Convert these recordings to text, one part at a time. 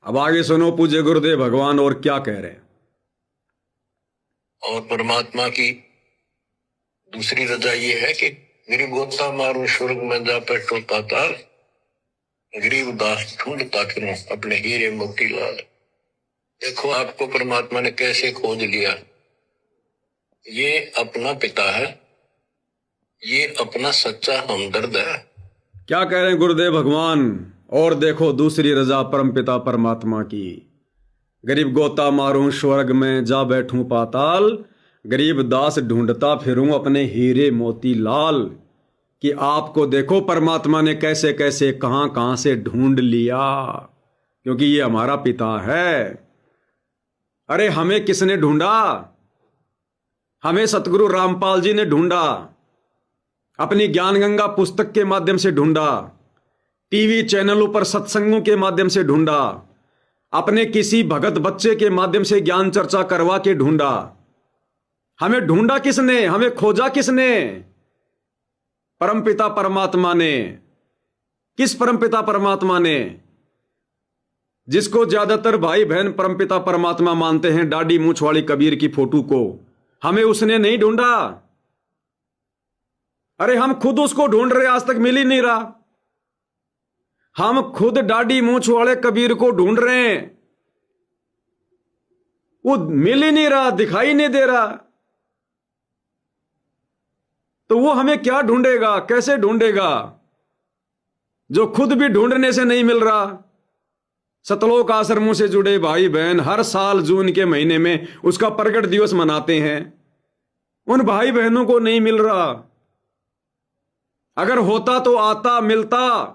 अब आगे सुनो पूज्य गुरुदेव भगवान और क्या कह रहे हैं। और परमात्मा की दूसरी रजा ये है कि गरीब गोता मारू स्वर्ग में जा बैठो पाताल, गरीब दास ढूंढता फिरूं अपने हीरे मोती लाल। देखो आपको परमात्मा ने कैसे खोज लिया। ये अपना पिता है, ये अपना सच्चा हमदर्द है। क्या कह रहे हैं गुरुदेव भगवान। और देखो दूसरी रजा परमपिता परमात्मा की, गरीब गोता मारूं स्वर्ग में जा बैठूं पाताल, गरीब दास ढूंढता फिरूं अपने हीरे मोती लाल। कि आपको देखो परमात्मा ने कैसे कैसे कहां कहां से ढूंढ लिया, क्योंकि ये हमारा पिता है। अरे हमें किसने ढूंढा? हमें सतगुरु रामपाल जी ने ढूंढा, अपनी ज्ञान गंगा पुस्तक के माध्यम से ढूंढा, टीवी चैनलों पर सत्संगों के माध्यम से ढूंढा, अपने किसी भगत बच्चे के माध्यम से ज्ञान चर्चा करवा के ढूंढा। हमें ढूंढा किसने? हमें खोजा किसने? परमपिता परमात्मा ने। किस परमपिता परमात्मा ने? जिसको ज्यादातर भाई बहन परमपिता परमात्मा मानते हैं, दाढ़ी मूंछ वाली कबीर की फोटो को, हमें उसने नहीं ढूंढा। अरे हम खुद उसको ढूंढ रहे, आज तक मिल ही नहीं रहा। हम खुद दाढ़ी मूंछ वाले कबीर को ढूंढ रहे हैं, वो मिल ही नहीं रहा, दिखाई नहीं दे रहा। तो वो हमें क्या ढूंढेगा, कैसे ढूंढेगा, जो खुद भी ढूंढने से नहीं मिल रहा। सतलोक आश्रमों से जुड़े भाई बहन हर साल जून के महीने में उसका प्रकट दिवस मनाते हैं, उन भाई बहनों को नहीं मिल रहा। अगर होता तो आता, मिलता।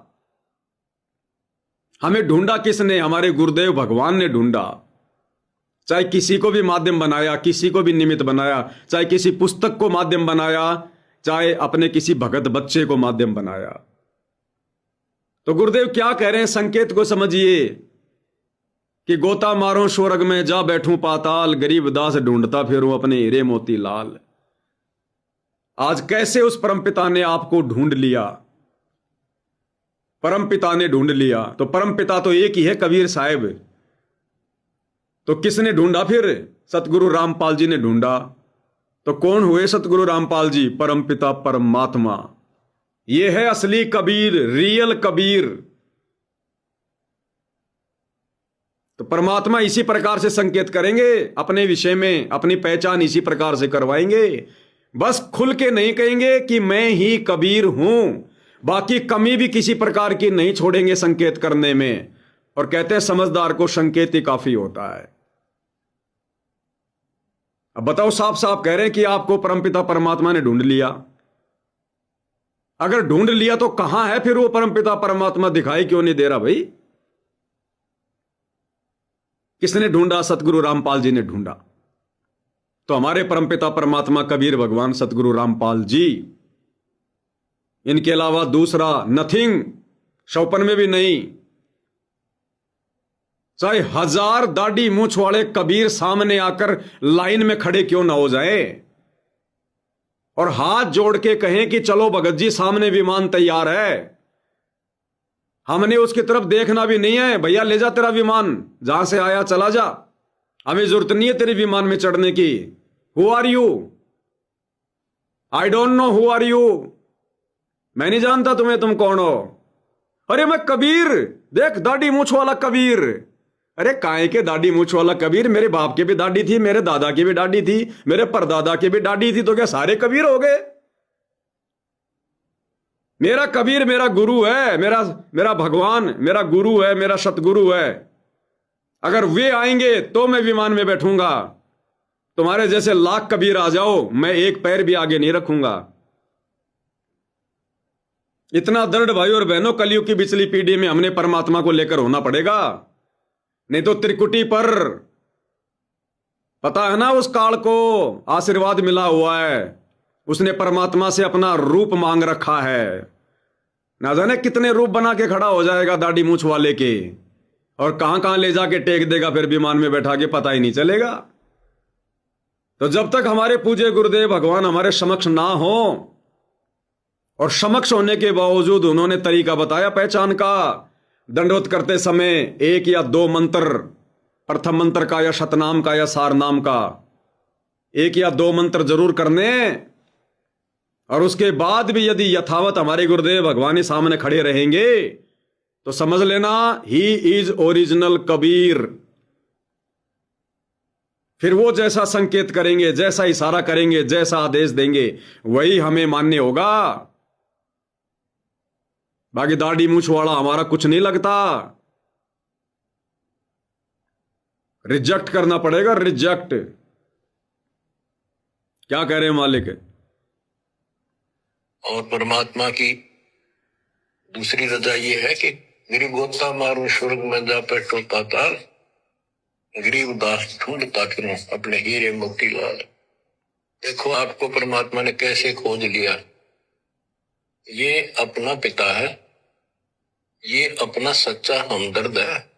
हमें ढूंढा किसने? हमारे गुरुदेव भगवान ने ढूंढा। चाहे किसी को भी माध्यम बनाया, किसी को भी निमित्त बनाया, चाहे किसी पुस्तक को माध्यम बनाया, चाहे अपने किसी भगत बच्चे को माध्यम बनाया। तो गुरुदेव क्या कह रहे हैं, संकेत को समझिए कि गोता मारो स्वर्ग में जा बैठूं पाताल, गरीब दास ढूंढता फिरूं अपने हीरे मोती लाल। आज कैसे उस परमपिता ने आपको ढूंढ लिया? परमपिता ने ढूंढ लिया। तो परमपिता तो एक ही है, कबीर साहब। तो किसने ढूंढा फिर? सतगुरु रामपाल जी ने ढूंढा। तो कौन हुए सतगुरु रामपाल जी? परमपिता परमात्मा। ये है असली कबीर, रियल कबीर। तो परमात्मा इसी प्रकार से संकेत करेंगे अपने विषय में, अपनी पहचान इसी प्रकार से करवाएंगे। बस खुल के नहीं कहेंगे कि मैं ही कबीर हूं, बाकी कमी भी किसी प्रकार की नहीं छोड़ेंगे संकेत करने में। और कहते हैं समझदार को संकेत ही काफी होता है। अब बताओ, साफ साफ कह रहे हैं कि आपको परमपिता परमात्मा ने ढूंढ लिया। अगर ढूंढ लिया तो कहां है फिर वो परमपिता परमात्मा? दिखाई क्यों नहीं दे रहा भाई? किसने ढूंढा? सतगुरु रामपाल जी ने ढूंढा। तो हमारे परमपिता परमात्मा कबीर भगवान सतगुरु रामपाल जी, इनके अलावा दूसरा नथिंग, शौपन में भी नहीं। चाहे 1000 दाढ़ी मूंछ वाले कबीर सामने आकर लाइन में खड़े क्यों ना हो जाए और हाथ जोड़ के कहें कि चलो भगत जी सामने विमान तैयार है, हमने उसकी तरफ देखना भी नहीं है, भैया ले जा तेरा विमान, जहां से आया चला जा, हमें जरूरत नहीं है तेरे विमान में चढ़ने की। Who are you? I don't know who are you. मैं नहीं जानता तुम्हें, तुम कौन हो? अरे मैं कबीर, देख दाढ़ी मूंछ वाला कबीर। अरे काहे के दाढ़ी मूंछ वाला कबीर? मेरे बाप की भी दाढ़ी थी, मेरे दादा की भी दाढ़ी थी, मेरे परदादा की भी दाढ़ी थी, तो क्या सारे कबीर हो गए? मेरा कबीर मेरा गुरु है, मेरा भगवान मेरा गुरु है, मेरा सतगुरु है। अगर वे आएंगे तो मैं विमान में बैठूंगा। तुम्हारे जैसे लाख कबीर आ जाओ, मैं एक पैर भी आगे नहीं रखूंगा। इतना दृढ़ भाई और बहनों, कलयुग की पिछली पीढ़ी में हमने परमात्मा को लेकर होना पड़ेगा, नहीं तो त्रिकुटी पर पता है ना, उस काल को आशीर्वाद मिला हुआ है, उसने परमात्मा से अपना रूप मांग रखा है। ना जाने कितने रूप बना के खड़ा हो जाएगा दाढ़ी मूंछ वाले के, और कहां कहां ले जाके टेक देगा फिर विमान में बैठा के, पता ही नहीं चलेगा। तो जब तक हमारे पूज्य गुरुदेव भगवान हमारे समक्ष ना हो, और समक्ष होने के बावजूद उन्होंने तरीका बताया पहचान का, दंडवत करते समय एक या दो मंत्र, प्रथम मंत्र का या शतनाम का या सारनाम का, एक या दो मंत्र जरूर करने। और उसके बाद भी यदि यथावत हमारे गुरुदेव भगवान ही सामने खड़े रहेंगे तो समझ लेना ही इज ओरिजिनल कबीर। फिर वो जैसा संकेत करेंगे, जैसा इशारा करेंगे, जैसा आदेश देंगे, वही हमें मान्य होगा। बाकी दाढ़ी मूछ वाला हमारा कुछ नहीं लगता। रिजेक्ट करना पड़ेगा, रिजेक्ट। क्या कह रहे हैं मालिक? और परमात्मा की दूसरी रजा ये है कि मेरी गोता मारूं स्वर्ग में जा बैठो पाताल, गरीब दास ढूंढता फिरूं अपने हीरे मोती लाल। देखो आपको परमात्मा ने कैसे खोज लिया। ये अपना पिता है, ये अपना सच्चा हमदर्द है।